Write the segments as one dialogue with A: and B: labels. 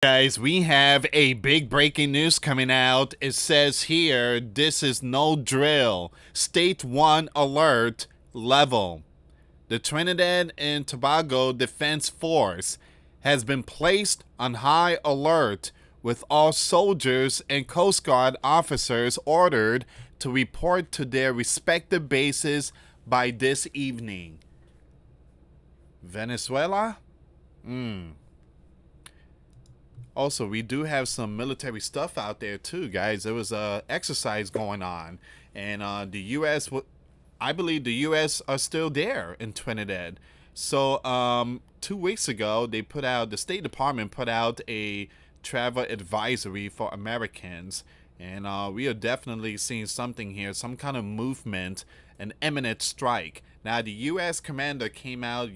A: Guys, we have a big breaking news coming out. It says here, this is no drill. State 1 alert level. The Trinidad and Tobago Defense Force has been placed on high alert, with all soldiers and Coast Guard officers ordered to report to their respective bases by this evening. Venezuela? Also, we do have some military stuff out there too, guys. There was a exercise going on, and the U.S. I believe the U.S. are still there in Trinidad. So 2 weeks ago, the State Department put out a travel advisory for Americans, and we are definitely seeing something here, some kind of movement, an imminent strike. Now, the U.S. commander came out.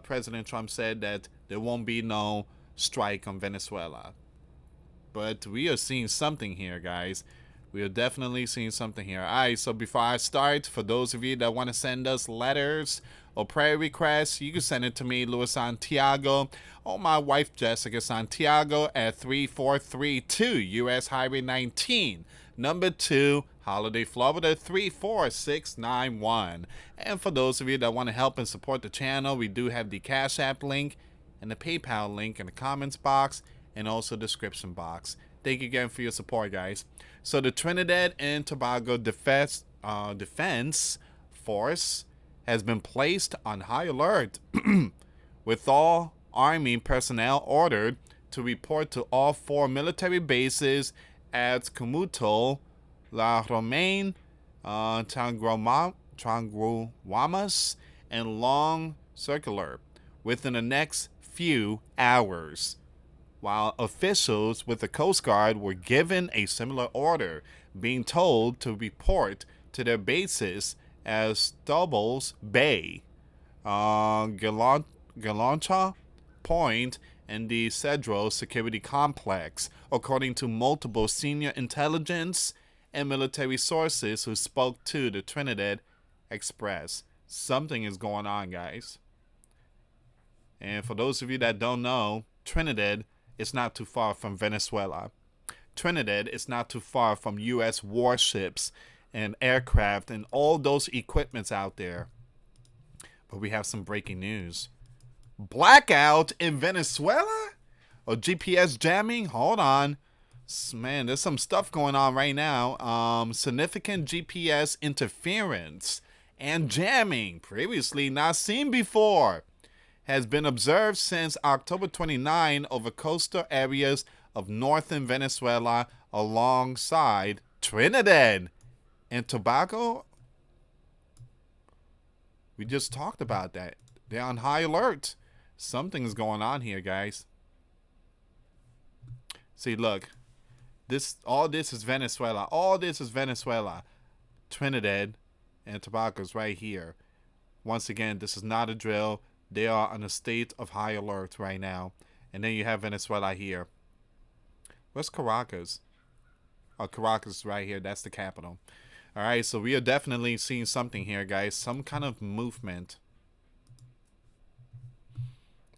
A: President Trump said that there won't be no strike on Venezuela. But we are seeing something here, guys. We are definitely seeing something here. All right, so before I start, for those of you that want to send us letters or prayer requests, you can send it to me, Luis Santiago, or my wife, Jessica Santiago, at 3432 US Highway 19, number 2, Holiday, Florida 34691. And for those of you that want to help and support the channel, we do have the Cash App link and the PayPal link in the comments box and also description box. Thank you again for your support, guys. So the Trinidad and Tobago Defense Force has been placed on high alert, with all Army personnel ordered to report to all 4 military bases at Cumuto, La Romaine, Tranguamas, and Long Circular within the next few hours, while officials with the Coast Guard were given a similar order, being told to report to their bases as Doubles Bay, Galancha Point, and the Cedro Security Complex, according to multiple senior intelligence and military sources who spoke to the Trinidad Express. Something is going on, guys. And for those of you that don't know, Trinidad is not too far from Venezuela. Trinidad is not too far from U.S. warships and aircraft and all those equipments out there. But we have some breaking news. Blackout in Venezuela? Or GPS jamming? Hold on. Man, there's some stuff going on right now. Significant GPS interference and jamming, previously not seen before, has been observed since October 29 over coastal areas of northern Venezuela alongside Trinidad and Tobago. We just talked about that. They're on high alert. Something's going on here, guys. See, look. All this is Venezuela. All this is Venezuela. Trinidad and Tobago's right here. Once again, this is not a drill. They are on a state of high alert right now. And then you have Venezuela here. Where's Caracas? Oh, Caracas is right here. That's the capital. All right, so we are definitely seeing something here, guys. Some kind of movement.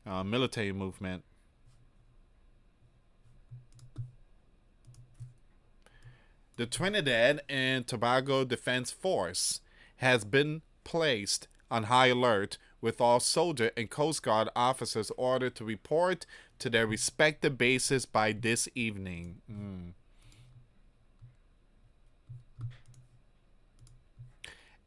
A: Military movement. The Trinidad and Tobago Defense Force has been placed on high alert, with all soldier and Coast Guard officers ordered to report to their respective bases by this evening.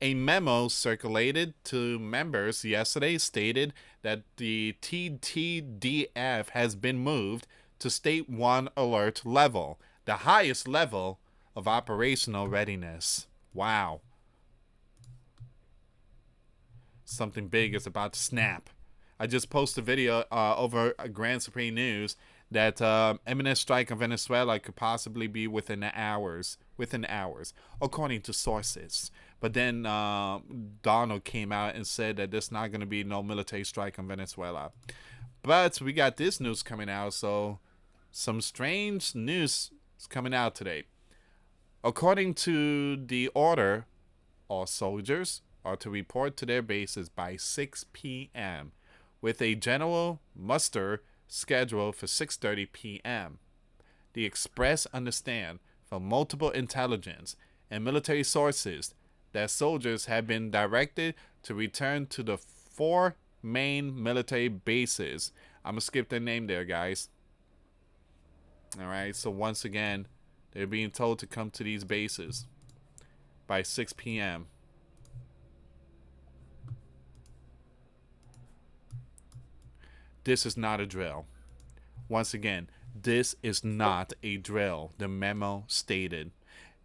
A: A memo circulated to members yesterday stated that the TTDF has been moved to State 1 alert level, the highest level of operational readiness. Wow. Something big is about to snap. I just posted a video over Grand Supreme News that imminent strike in Venezuela could possibly be within hours, according to sources. But then Donald came out and said that there's not going to be no military strike in Venezuela. But we got this news coming out, so some strange news is coming out today. According to the order, all soldiers are to report to their bases by 6 p.m. with a general muster scheduled for 6:30 p.m. The Express understand from multiple intelligence and military sources that soldiers have been directed to return to the 4 main military bases. I'm gonna skip their name there, guys. All right, so once again, they're being told to come to these bases by 6 p.m. This is not a drill. Once again, this is not a drill, the memo stated,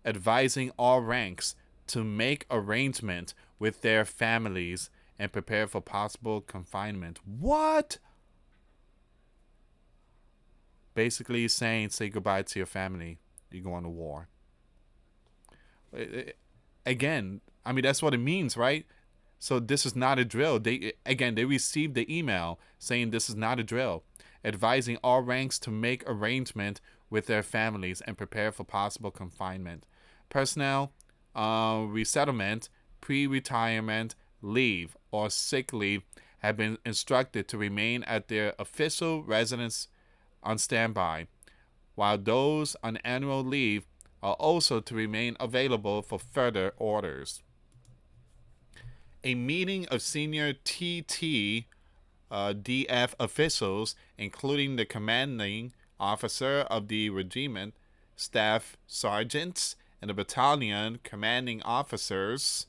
A: advising all ranks to make arrangement with their families and prepare for possible confinement. What? Basically saying say goodbye to your family. You're going to war. Again, I mean, that's what it means, right? So this is not a drill. They received the email saying this is not a drill, advising all ranks to make arrangement with their families and prepare for possible confinement. Personnel, resettlement, pre-retirement leave, or sick leave have been instructed to remain at their official residence on standby, while those on annual leave are also to remain available for further orders. A meeting of senior TTDF officials, including the commanding officer of the regiment, staff sergeants, and the battalion commanding officers,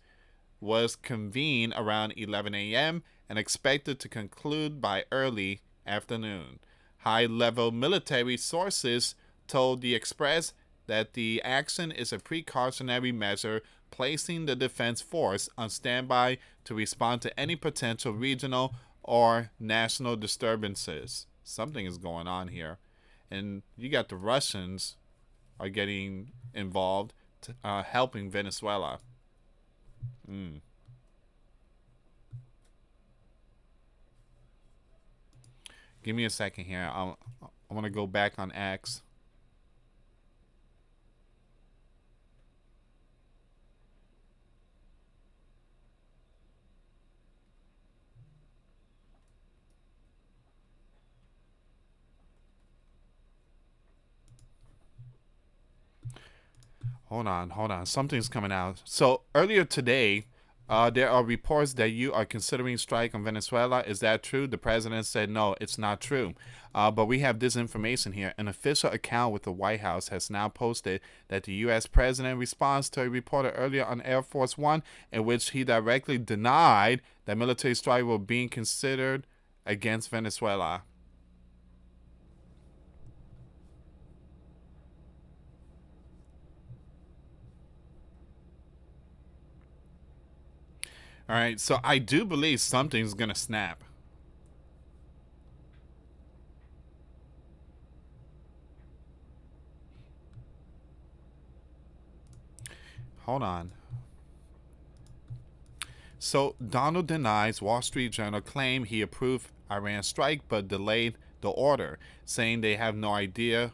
A: was convened around 11 a.m. and expected to conclude by early afternoon. High-level military sources told the Express that the action is a precautionary measure placing the defense force on standby to respond to any potential regional or national disturbances. Something is going on here. And you got the Russians are getting involved, helping Venezuela. Give me a second here. I want to go back on X. Hold on. Something's coming out. So earlier today, there are reports that you are considering strike on Venezuela. Is that true? The president said no, it's not true. But we have this information here. An official account with the White House has now posted that the U.S. president responds to a reporter earlier on Air Force One in which he directly denied that military strike were being considered against Venezuela. All right, so I do believe something's going to snap. Hold on. So Donald denies Wall Street Journal claim he approved Iran strike but delayed the order, saying they have no idea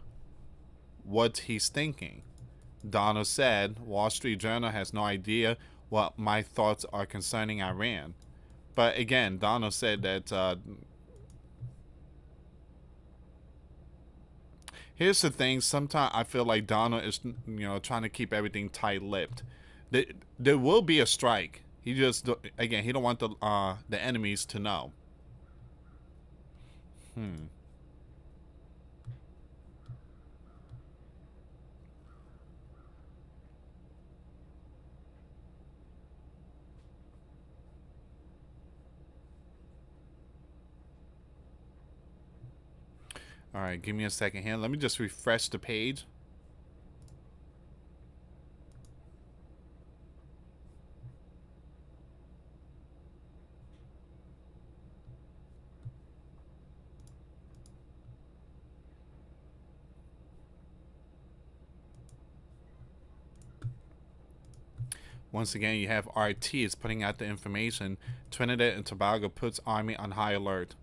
A: what he's thinking. Donald said Wall Street Journal has no idea what my thoughts are concerning Iran. But again, Donald said that here's the thing. Sometimes I feel like Donald is, trying to keep everything tight-lipped. There will be a strike. He just, again, he don't want the enemies to know. All right, give me a second here. Let me just refresh the page. Once again, you have RT is putting out the information. Trinidad and Tobago puts Army on high alert.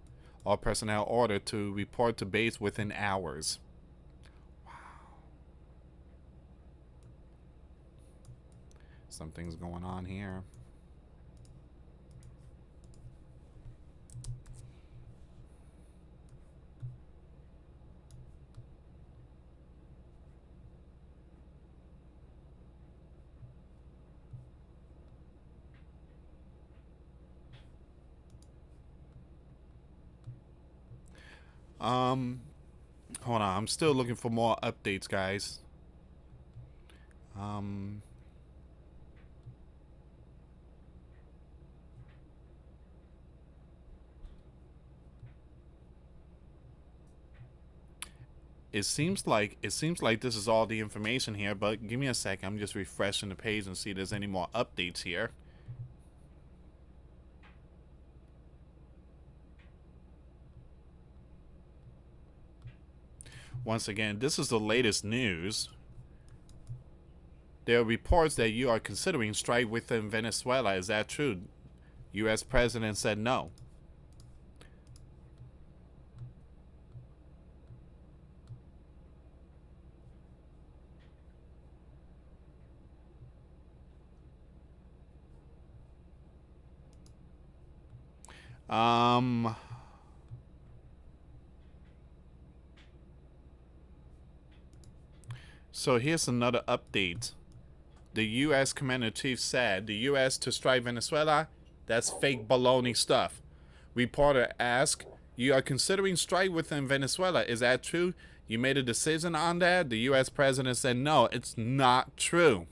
A: All personnel ordered to report to base within hours. Wow. Something's going on here. Um, hold on. I'm still looking for more updates, guys. Um, it seems like this is all the information here, but give me a second. I'm just refreshing the page and see if there's any more updates here. Once again, this is the latest news. There are reports that you are considering strike within Venezuela. Is that true? U.S. President said no. Um, so here's another update. The U.S. Commander-in-Chief said the U.S. to strike Venezuela, that's fake baloney stuff. Reporter asked, you are considering strike within Venezuela. Is that true? You made a decision on that? The U.S. president said, no, it's not true.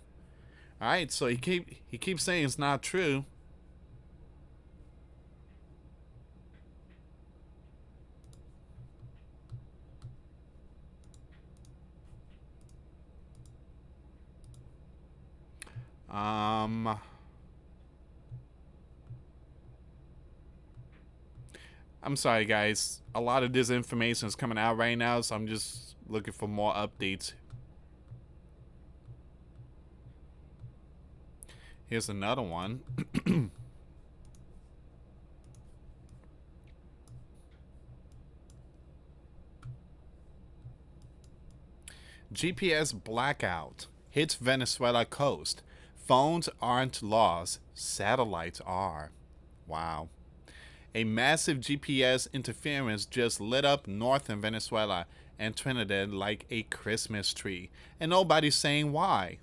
A: All right, so he keeps saying it's not true. Um, I'm sorry, guys. A lot of this information is coming out right now, so I'm just looking for more updates. Here's another one. GPS blackout hits Venezuela coast. Phones aren't lost, satellites are. Wow. A massive GPS interference just lit up northern Venezuela and Trinidad like a Christmas tree, and nobody's saying why.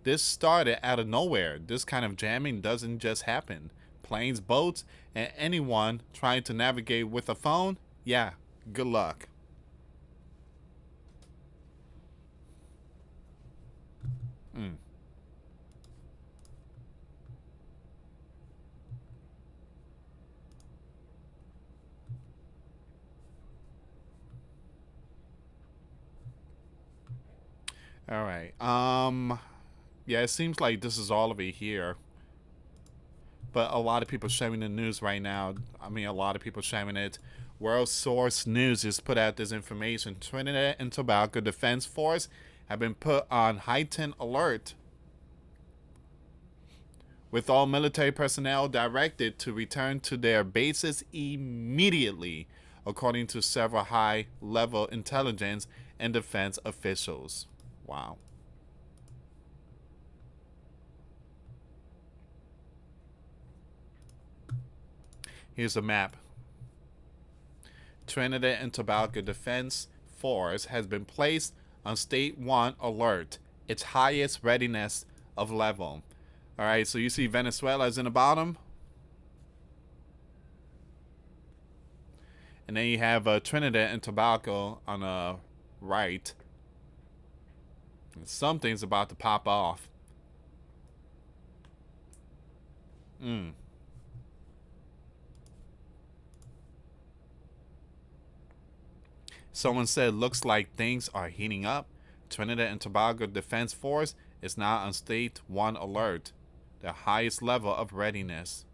A: This started out of nowhere. This kind of jamming doesn't just happen. Planes, boats, and anyone trying to navigate with a phone, yeah, good luck. Mm. All right. Yeah, it seems like this is all of it here. But a lot of people sharing the news right now. I mean, a lot of people sharing it. World Source News just put out this information. Trinidad and Tobago Defense Force have been put on heightened alert, with all military personnel directed to return to their bases immediately, according to several high-level intelligence and defense officials. Wow. Here's a map. Trinidad and Tobago Defense Force has been placed on State 1 alert, its highest readiness of level. All right, so you see Venezuela is in the bottom. And then you have Trinidad and Tobago on the right. And something's about to pop off. Mm. Someone said, looks like things are heating up. Trinidad and Tobago Defense Force is now on State 1 alert, the highest level of readiness.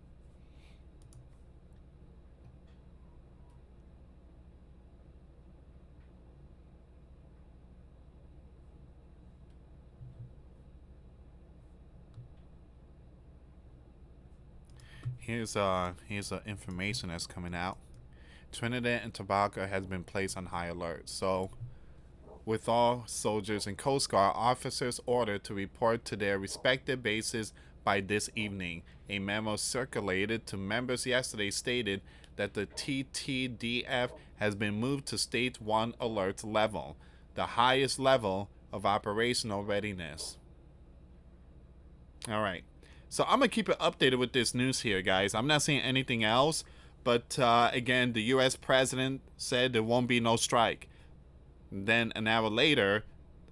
A: Here's information that's coming out. Trinidad and Tobago has been placed on high alert. So, with all soldiers and Coast Guard officers ordered to report to their respective bases by this evening. A memo circulated to members yesterday stated that the TTDF has been moved to State 1 alert level, the highest level of operational readiness. All right. So I'm going to keep it updated with this news here, guys. I'm not seeing anything else, But again, the U.S. president said there won't be no strike. And then an hour later,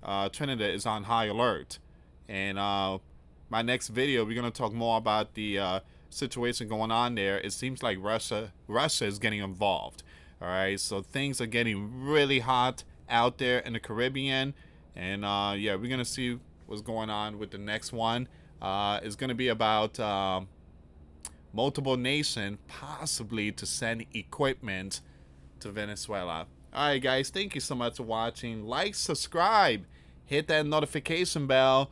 A: Trinidad is on high alert. And my next video, we're gonna talk more about the situation going on there. It seems like Russia is getting involved. All right, so things are getting really hot out there in the Caribbean, and yeah, we're gonna see what's going on with the next one. It's gonna be about multiple nations possibly to send equipment to Venezuela. All right, guys, thank you so much for watching. Like, subscribe, hit that notification bell.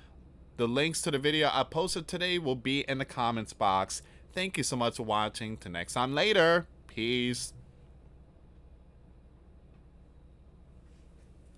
A: The links to the video I posted today will be in the comments box. Thank you so much for watching. Till next time later. Peace.